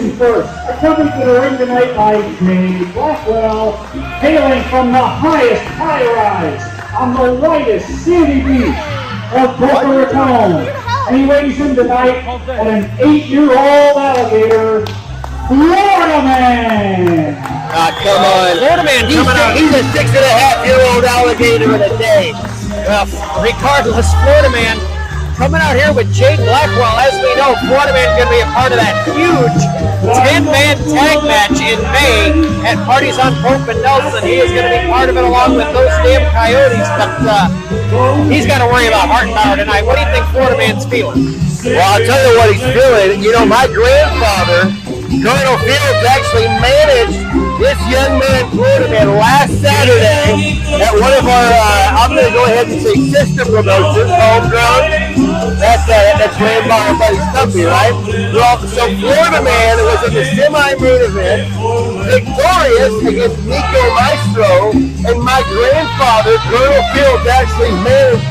things first. Coming to the ring tonight by Jay Blackwell, hailing from the highest high-rise on the whitest sandy beach of Boca Raton. And he weighs in tonight at an 8-year-old alligator, Florida Man. Come on. Florida Man coming out. He's a 6.5-year-old alligator in a day. Regardless, Florida Man coming out here with Jade Blackwell. As we know, Florida Man's going to be a part of that huge 10-man tag match in May at Parties on Pope and Nelson. He is going to be part of it along with those damn Coyotes, but he's got to worry about Hartenbower tonight. What do you think Florida Man's feeling? Well, I'll tell you what he's feeling. You know, my grandfather, Colonel Fields, actually managed this young man, Florida Man, last Saturday at one of our, I'm going to go ahead and say sister promotions, Homegrown. That's ran by our buddy Stumpy, right? Well, so Florida Man was in the semi-main event, victorious against Nico Maestro, and my grandfather, Colonel Fields, actually managed.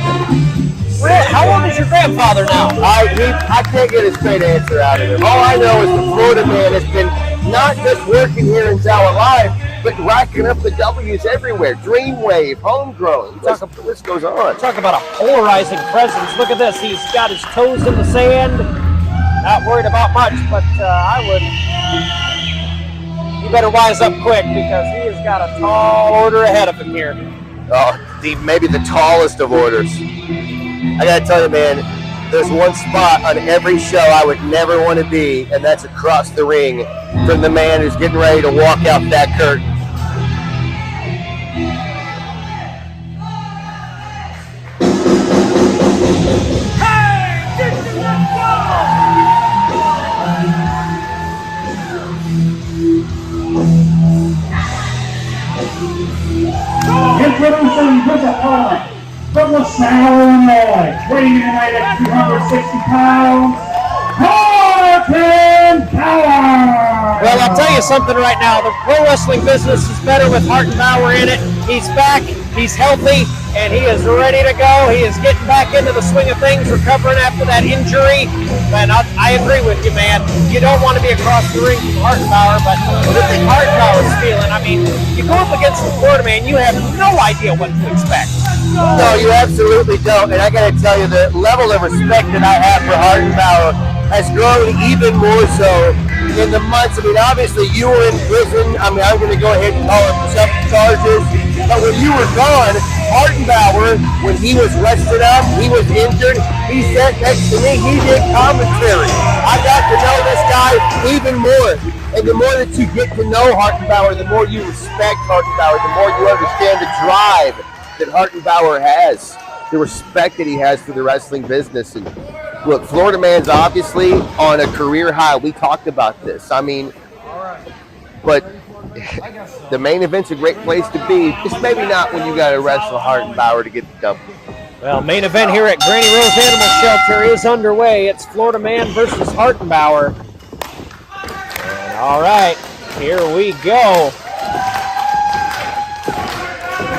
How old is your grandfather now? I can't get a straight answer out of him. All I know is the Florida Man has been not just working here in ZOWA Live, but racking up the W's everywhere. Dreamwave, Homegrown, the list goes on. Talk about a polarizing presence. Look at this. He's got his toes in the sand. Not worried about much, but you better wise up quick because he has got a tall order ahead of him here. Maybe the tallest of orders. I gotta tell you, man, there's one spot on every show I would never want to be, and that's across the ring from the man who's getting ready to walk out that curtain. Hey, Dixon, let's go! Introducing his opponent from LaSalle, Illinois, weighing in tonight at 260 pounds, Hartenbower! Well, I'll tell you something right now. The pro wrestling business is better with Hartenbower in it. He's back, he's healthy, and he is ready to go. He is getting back into the swing of things, recovering after that injury. And I agree with you, man. You don't want to be across the ring from Hartenbower, but what do you think Hartenbower's feeling? I mean, you go up against the Florida Man, you have no idea what to expect. No, you absolutely don't. And I got to tell you, the level of respect that I have for Hartenbower has grown even more so in the months. I mean, obviously, you were in prison. I mean, I'm going to go ahead and call it some charges. But when you were gone, Hartenbower, when he was rested up, he was injured, he sat next to me, he did commentary. I got to know this guy even more. And the more that you get to know Hartenbower, the more you respect Hartenbower, the more you understand the drive that Hartenbower has, the respect that he has for the wrestling business. And look, Florida Man's obviously on a career high. We talked about this. I mean, but the main event's a great place to be. Just maybe not when you got to wrestle Hartenbower to get the W. Well, main event here at Granny Rose Animal Shelter is underway. It's Florida Man versus Hartenbower. And all right, here we go.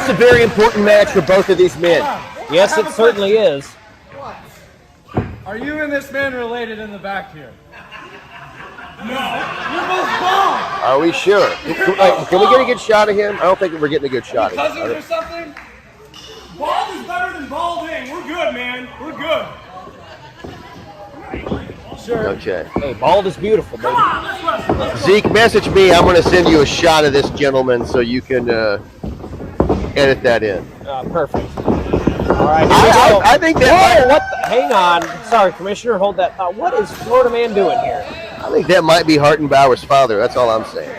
It's a very important match for both of these men. Yes, it certainly is. Are you and this man related in the back here? No. You're both bald. Are we sure? Can we get a good shot of him? I don't think we're getting a good shot of him. Cousins or something? Bald is better than balding. We're good, man. We're good. Sure. Okay. Hey, bald is beautiful, baby. Zeke, message me. I'm going to send you a shot of this gentleman so you can edit that in. Perfect. All right. I think that. Whoa, what the, hang on. Sorry, Commissioner. Hold that thought. What is Florida Man doing here? I think that might be Hartenbower's father. That's all I'm saying.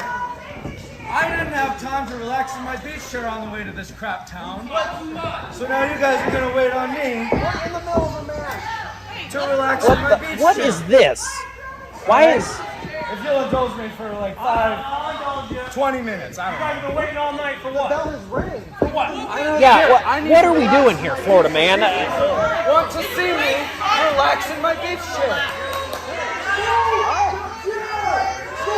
I didn't have time to relax in my beach chair on the way to this crap town. So now you guys are going to wait on me. We're in the middle of a match. To relax in my beach chair. What is this? Why is... If you'll indulge me for like 20 minutes, I don't know. You guys have been waiting all night for what? The bell has rang. For what? What are we doing here, Florida Man? Want to see me relax in my beach chair.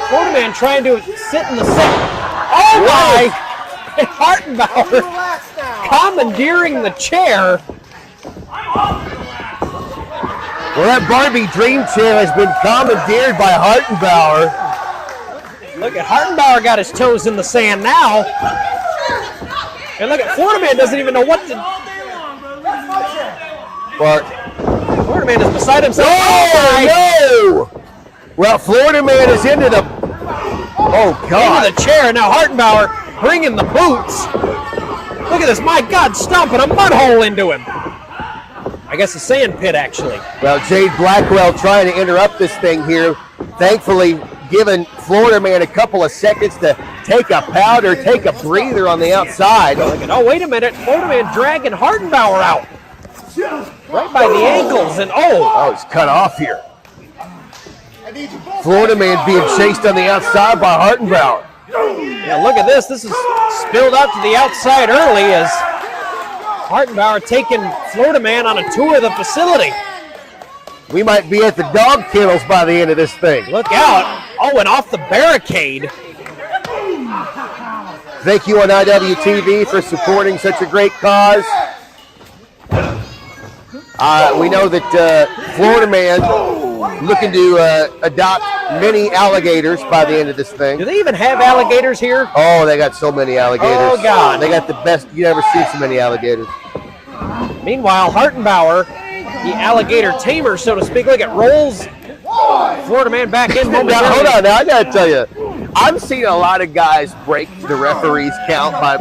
Florida Man trying to sit in the sun. Oh my! Hartenbower commandeering the chair. Well, that Barbie dream chair has been commandeered by Hartenbower. Look at Hartenbower got his toes in the sand now. And look at Florida Man doesn't even know what to. But Florida Man is beside himself. oh no! Well, Florida Man is into the. Oh God! Into the chair. Now Hartenbower bringing the boots. Look at this! My God, stomping a mud hole into him. I guess a sand pit, actually. Well, Jade Blackwell trying to interrupt this thing here. Thankfully, giving Florida Man a couple of seconds to take a powder, take a breather on the outside. Oh, wait a minute. Florida Man dragging Hartenbower out. Right by the ankles, and Oh, he's cut off here. Florida Man being chased on the outside by Hartenbower. Yeah, look at this. This is spilled out to the outside early as Hartenbower taking Florida Man on a tour of the facility. We might be at the dog kennels by the end of this thing. Look out. Oh, and off the barricade. Thank you on IWTV for supporting such a great cause. We know that Florida Man looking to adopt many alligators by the end of this thing. Do they even have alligators here? Oh, they got so many alligators. Oh, God. They got the best. You never see so many alligators. Meanwhile, Hartenbower, the alligator tamer, so to speak, look at rolls Florida Man back in momentarily. Now, hold on. Now, I got to tell you, I've seen a lot of guys break the referee's count by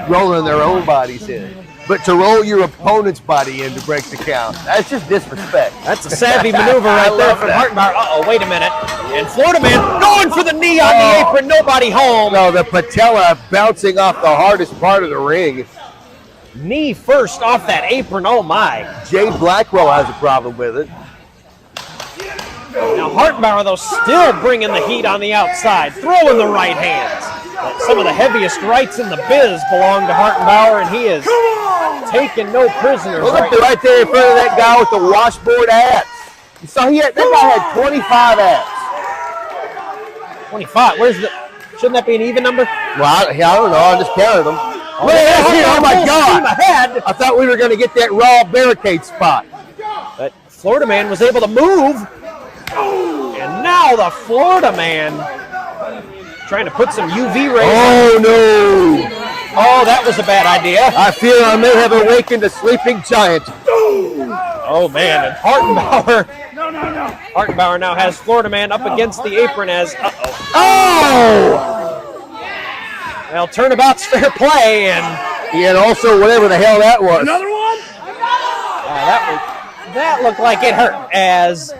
rolling their own bodies in. But to roll your opponent's body in to break the count, that's just disrespect. That's a savvy maneuver right there from Hartenbower. Uh-oh, wait a minute. And Florida Man going for the knee on the apron. Nobody home. No, the patella bouncing off the hardest part of the ring. Knee first off that apron. Oh, my. Jade Blackwell has a problem with it. Now Hartenbower, though, still bringing the heat on the outside, throwing the right hands. Some of the heaviest rights in the biz belong to Hartenbower, and he is taking no prisoners. Look right there in front of that guy with the washboard abs. So that guy had 25 abs. 25. Shouldn't that be an even number? Well, I don't know. I just counted them. Oh my God! I thought we were going to get that raw barricade spot. But Florida Man was able to move. And now the Florida Man trying to put some UV rays. Oh, no. Oh, that was a bad idea. I feel I may have awakened a sleeping giant. Oh, man. And Hartenbower now has Florida Man up against the apron as, well, turnabout's fair play, and also whatever the hell that was. Another one? That looked like it hurt as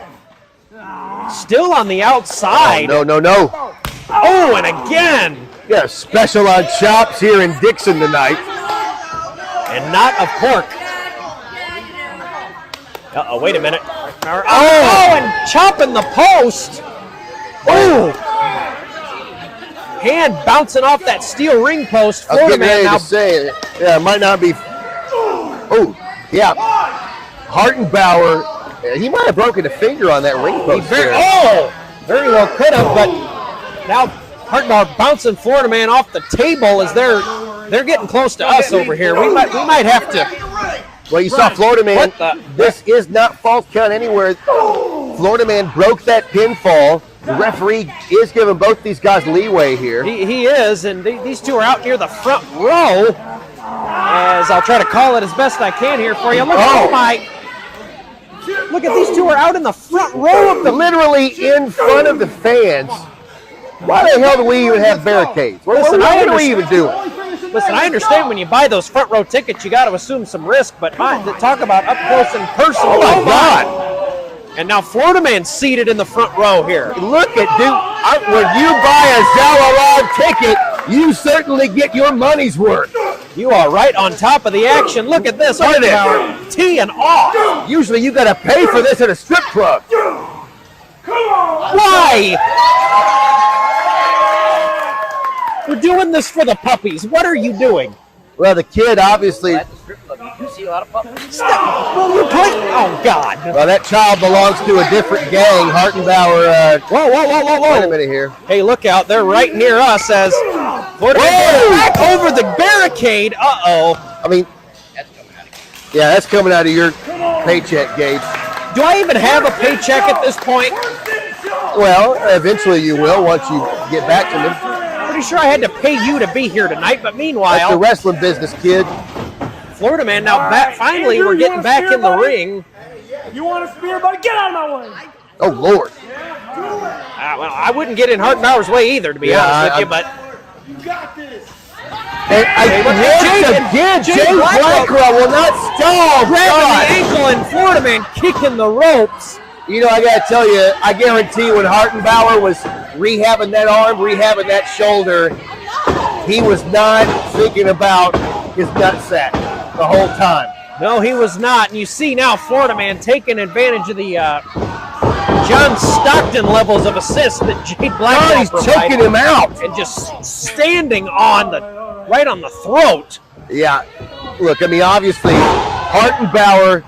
still on the outside. No. Oh, and again. Yeah, special on chops here in Dixon tonight. And not of pork. Uh-oh, wait a minute. Oh, and chopping the post. Oh. Hand bouncing off that steel ring post. Florida Man now. It might not be. Oh, yeah. Hartenbower, he might have broken a finger on that ring post. Very well could have, but now Hartenbower bouncing Florida Man off the table as they're getting close to us over here. We might have to. Well, you saw Florida Man. This is not false count anywhere. Florida Man broke that pinfall. The referee is giving both these guys leeway here. He is, and these two are out near the front row. As I'll try to call it as best I can here for you. Look at these two are out in the front row of literally in front of the fans. Why the hell do we even have barricades? What are we even doing? Listen, I understand when you buy those front row tickets, you got to assume some risk, but talk about up close and personal. Oh my God! And now Florida Man's seated in the front row here. Look at, dude, when you buy a ZOWA Live ticket, you certainly get your money's worth. You are right on top of the action. Look at this. Teeing off. Usually you got to pay for this at a strip club. Why? We're doing this for the puppies. What are you doing? Well, the kid obviously. At the strip club, you do see a lot of puppies. Well, you're playing. Oh, God. Well, that child belongs to a different gang. Hartenbower. Whoa. Wait a minute here. Hey, look out. They're right near us as Florida back over the barricade. Uh-oh. I mean, That's coming out of here. yeah, that's coming out of your paycheck, Gage. Do I even have a paycheck at this point? Well, eventually you will once you get back to me. Pretty sure I had to pay you to be here tonight, but That's the meanwhile, wrestling business, kid. Florida man now back. Finally, we're getting back in the ring. You want a spear, buddy? Get out of my way! Oh, Lord. Well, I wouldn't get in Hartenbower's way either, to be honest with you, but You got this! And again, Jay Blackwell will not stall. grabbing the ankle and Florida man kicking the ropes. You know, I got to tell you, I guarantee when Hartenbower was rehabbing that arm, rehabbing that shoulder, he was not thinking about his nutsack the whole time. No, he was not. And you see now Florida man taking advantage of the John Stockton levels of assist that Jade Blackwell He's provided, choking him out. and just standing on right on the throat. Yeah, look, I mean, obviously, Hartenbower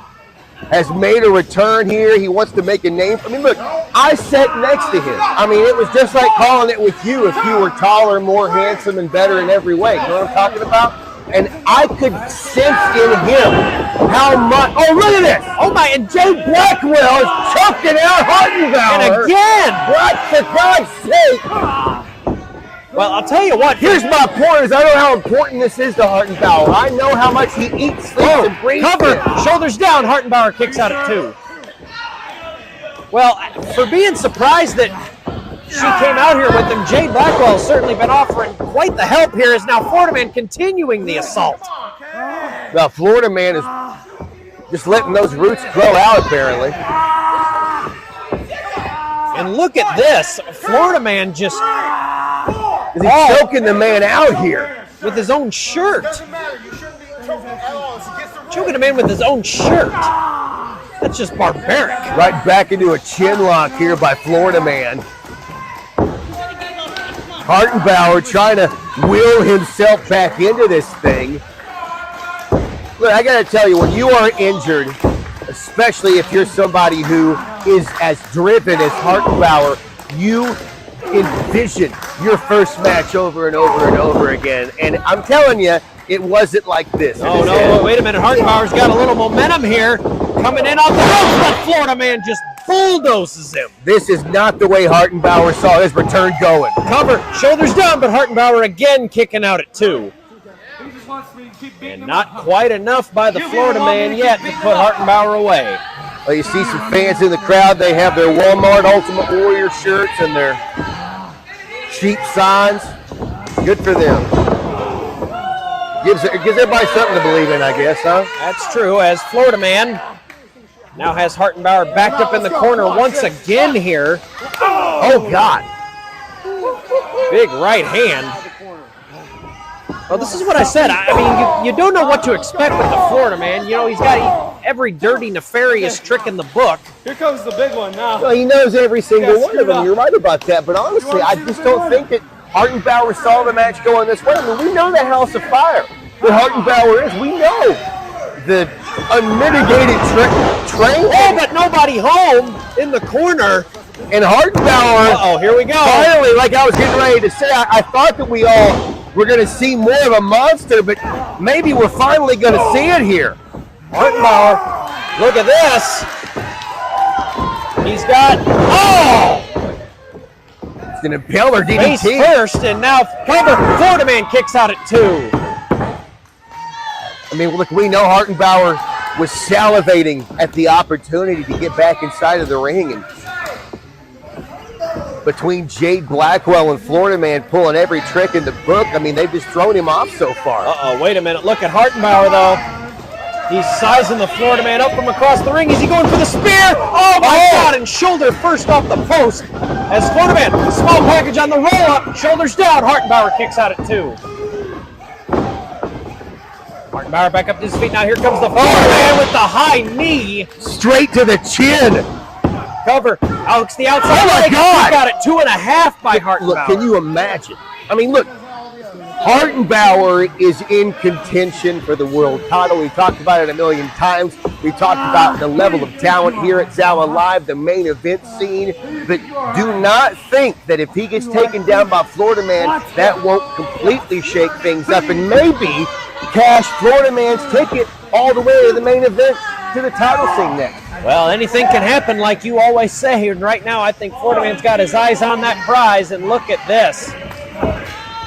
has made a return here. He wants to make a name. I mean, look, I sat next to him. I mean, it was just like calling it with you if you were taller, more handsome, and better in every way. You know what I'm talking about? And I could sense in him how much. Oh, look at this! Oh my! And Jay Blackwell is choking out Hartenbower. And again! What, for God's sake? Well, I'll tell you what. Here's my point: is I know how important this is to Hartenbower. I know how much he eats, sleeps, and breathes. Cover, it. shoulders down. Hartenbower kicks out at 2. Well, for being surprised that she came out here with him, Jade Blackwell has certainly been offering quite the help here. Is now Florida man continuing the assault. The Florida man is just letting those roots grow out, apparently. And look at this, Florida man just Is he choking the man out here? with his own shirt. Choking the man with his own shirt. That's just barbaric. Right back into a chin lock here by Florida man. Hartenbower trying to will himself back into this thing. Look, I got to tell you, when you are injured, especially if you're somebody who is as driven as Hartenbower, you envision your first match over and over and over again. And I'm telling you, it wasn't like this. Oh, no, wait a minute. Hartenbower's got a little momentum here. Coming in off the ropes, but Florida man just bulldozes him. This is not the way Hartenbower saw his return going. Cover, shoulders down, but Hartenbower again kicking out at 2. And not quite enough by the Florida man yet to put Hartenbower away. Well, you see some fans in the crowd. They have their Walmart Ultimate Warrior shirts and their sheep signs. Good for them. Gives everybody something to believe in, I guess, huh? That's true, as Florida man now has Hartenbower backed up in the corner once again here. Oh, God. Big right hand. Well, this is what I said. I mean, you don't know what to expect with the Florida man. You know, he's got every dirty, nefarious trick in the book. Here comes the big one now. Well, he knows every single one of them. You're right about that. But honestly, I just don't think that Hartenbower saw the match going this way. I mean, we know the House of Fire that Hartenbower is. We know the unmitigated train. Oh, but nobody home in the corner. And Hartenbower. Uh-oh, here we go. Finally, like I was getting ready to say, I thought that we all were going to see more of a monster, but maybe we're finally going to see it here. Hartenbower, look at this. He's got, It's an impaler face DDT. first, and now cover. Florida man kicks out at 2. I mean, look, we know Hartenbower was salivating at the opportunity to get back inside of the ring, and between Jade Blackwell and Florida man pulling every trick in the book, I mean, they've just thrown him off so far. Uh-oh, wait a minute. Look at Hartenbower, though. He's sizing the Florida man up from across the ring. Is he going for the spear? Oh, my God, and shoulder first off the post. As Florida man, small package on the roll-up, shoulders down. Hartenbower kicks out at 2. Hartenbower back up to his feet. Now here comes the Florida man with the high knee. Straight to the chin. Cover. Alex the outside. Oh, my leg. God. He got it 2.5 by Hartenbower. Look, can you imagine? I mean, look, Hartenbower is in contention for the world title. We talked about it a million times. We talked about the level of talent here at ZOWA Live, the main event scene. But do not think that if he gets taken down by Florida man, that won't completely shake things up and maybe cash Florida man's ticket all the way to the main event, to the title scene next. Well, anything can happen, like you always say. And right now, I think Florida Man's got his eyes on that prize. And look at this.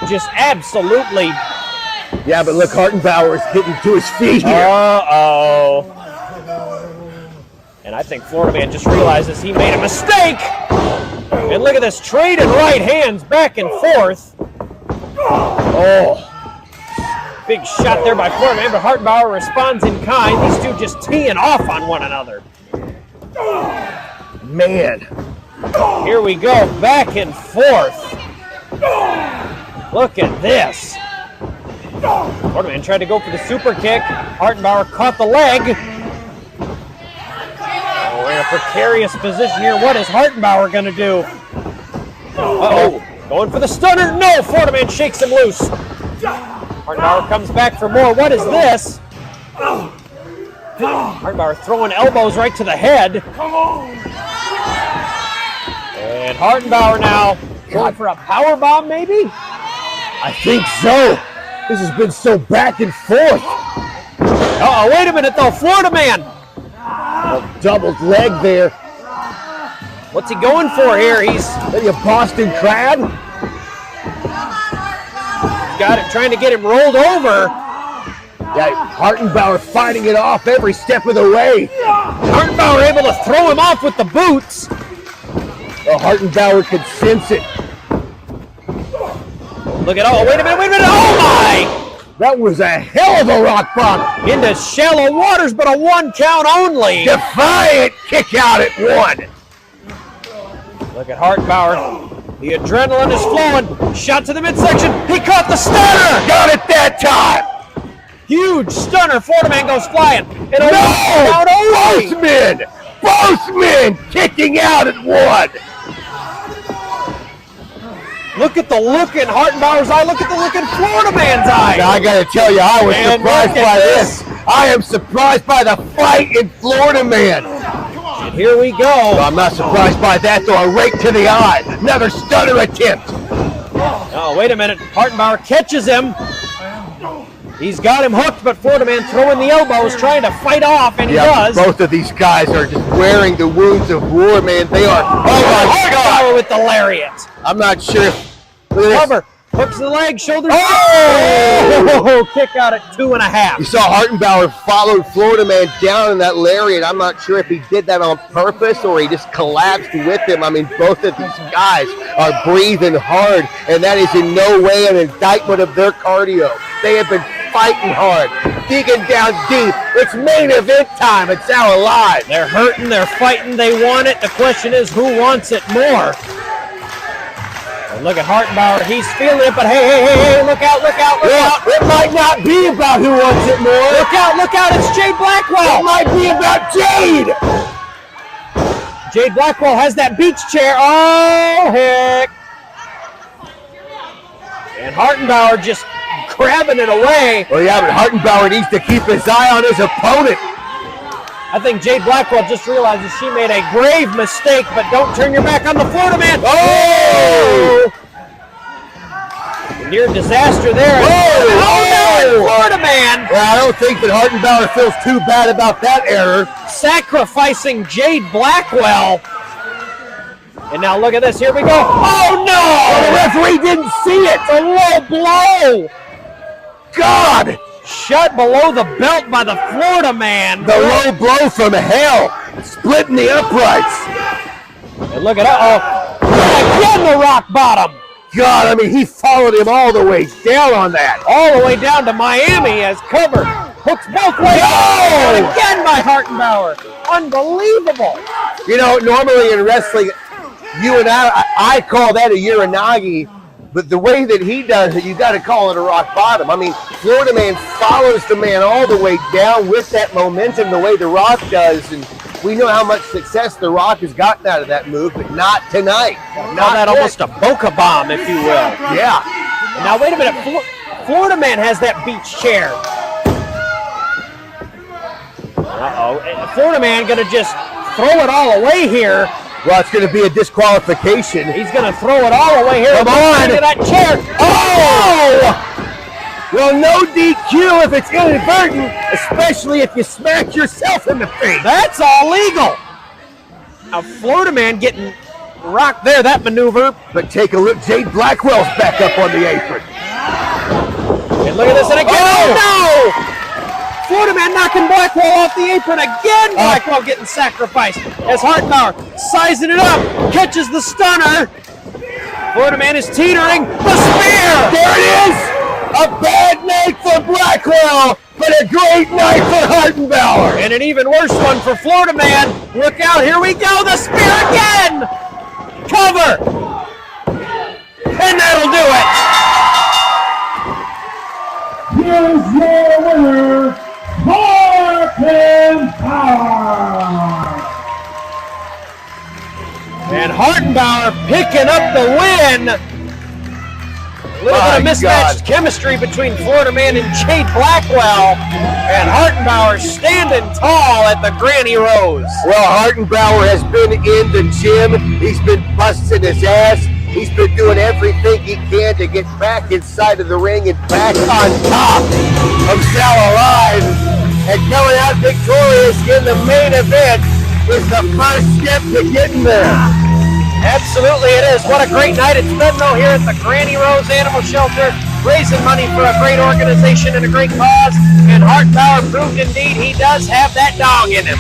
Just absolutely. Yeah, but look, Hartenbower's getting to his feet here. Uh-oh. And I think Florida Man just realizes he made a mistake. And look at this, trading right hands back and forth. Oh. Big shot there by Florida Man, but Hartenbower responds in kind. These two just teeing off on one another. Man. Here we go, back and forth. Look at this. Florida Man tried to go for the super kick. Hartenbower caught the leg. Oh, we're in a precarious position here. What is Hartenbower going to do? Uh-oh. Going for the stunner. No, Florida Man shakes him loose. Hartenbower comes back for more. What is this? Hartenbower throwing elbows right to the head. And Hartenbower now going for a power bomb, maybe? I think so. This has been so back and forth. Uh-oh, wait a minute though, Florida Man. A doubled leg there. What's he going for here? He's Maybe a Boston crab? got it, trying to get him rolled over. Yeah, Hartenbower fighting it off every step of the way. Hartenbower able to throw him off with the boots. Well, Hartenbower could sense it. Look at, oh, wait a minute, oh my! That was a hell of a rock bottom. Into shallow waters, but a 1 count only. Defiant kick out at 1. Look at Hartenbower. The adrenaline is flowing. Shot to the midsection. He caught the stunner. Got it that time. Huge stunner. Florida Man goes flying. And No! out only. Both men kicking out at 1. Look at the look in Hartenbower's eye. Look at the look in Florida Man's eye. Now, I got to tell you, I was Man, surprised look at by this. this. I am surprised by the fight in Florida Man. And here we go. Well, I'm not surprised by that, though. A rake to the eye. Another stunner attempt. Oh, wait a minute. Hartenbower catches him. He's got him hooked, but Florida Man throwing the elbows, trying to fight off, and he does. Both of these guys are just wearing the wounds of war, man. They are. Oh, my God. Hartenbower with the lariat. I'm not sure if. Look at this. Cover. Hooks the leg, shoulders. Oh! Kick out at 2.5. You saw Hartenbower followed Florida Man down in that lariat. I'm not sure if he did that on purpose or he just collapsed with him. I mean, both of these guys are breathing hard, and that is in no way an indictment of their cardio. They have been fighting hard, digging down deep. It's main event time. It's now alive. They're hurting, they're fighting, they want it. The question is, who wants it more? And look at Hartenbower. He's feeling it, but hey, look out. It might not be about who wants it more. Look out, it's Jade Blackwell. It might be about Jade. Jade Blackwell has that beach chair. Oh, heck. And Hartenbower just grabbing it away. Well, yeah, but Hartenbower needs to keep his eye on his opponent. I think Jade Blackwell just realizes she made a grave mistake, but don't turn your back on the Florida Man. Oh! Near disaster there. Whoa! Florida Man. Well, I don't think that Hartenbower feels too bad about that error. Sacrificing Jade Blackwell. And now look at this. Here we go. Oh, no! Well, the referee didn't see it. A low blow. God! Shut below the belt by the Florida Man. The low blow from hell. Splitting the uprights. And look at again the rock bottom. God, I mean, he followed him all the way down on that. All the way down to Miami as cover. Hooks both ways. No! And again by Hartenbower. Unbelievable. You know, normally in wrestling, you and I call that a Uranagi, but the way that he does it, you got to call it a rock bottom. I mean, Florida Man follows the man all the way down with that momentum the way The Rock does, and we know how much success The Rock has gotten out of that move, but not tonight. Not that almost a Boca bomb, if you will. Yeah. And now, wait a minute. Florida Man has that beach chair. Florida Man going to just throw it all away here. Well, it's going to be a disqualification. He's going to throw it all away here. Come on. Into that chair. Oh! Well, no DQ if it's inadvertent, especially if you smack yourself in the face. That's all legal. A Florida man getting rocked there, that maneuver. But take a look, Jade Blackwell's back up on the apron. And look at this, and again, oh no! Florida man knocking Blackwell off the apron again. Blackwell getting sacrificed as Hartenbower sizing it up, catches the stunner. Florida man is teetering. The spear! There it is! A bad night for Blackwell, but a great night for Hartenbower. And an even worse one for Florida man. Look out, here we go, the spear again! Cover! And that'll do it! Here's your winner, Hartenbower. And Hartenbower picking up the win. A little bit of mismatched chemistry between Florida man and Jade Blackwell. And Hartenbower standing tall at the Granny Rose. Well, Hartenbower has been in the gym. He's been busting his ass. He's been doing everything he can to get back inside of the ring and back on top of ZOWA Live. And coming out victorious in the main event is the first step to getting there. Absolutely it is. What a great night it's been though here at the Granny Rose Animal Shelter, raising money for a great organization and a great cause. And Hartenbower proved indeed he does have that dog in him.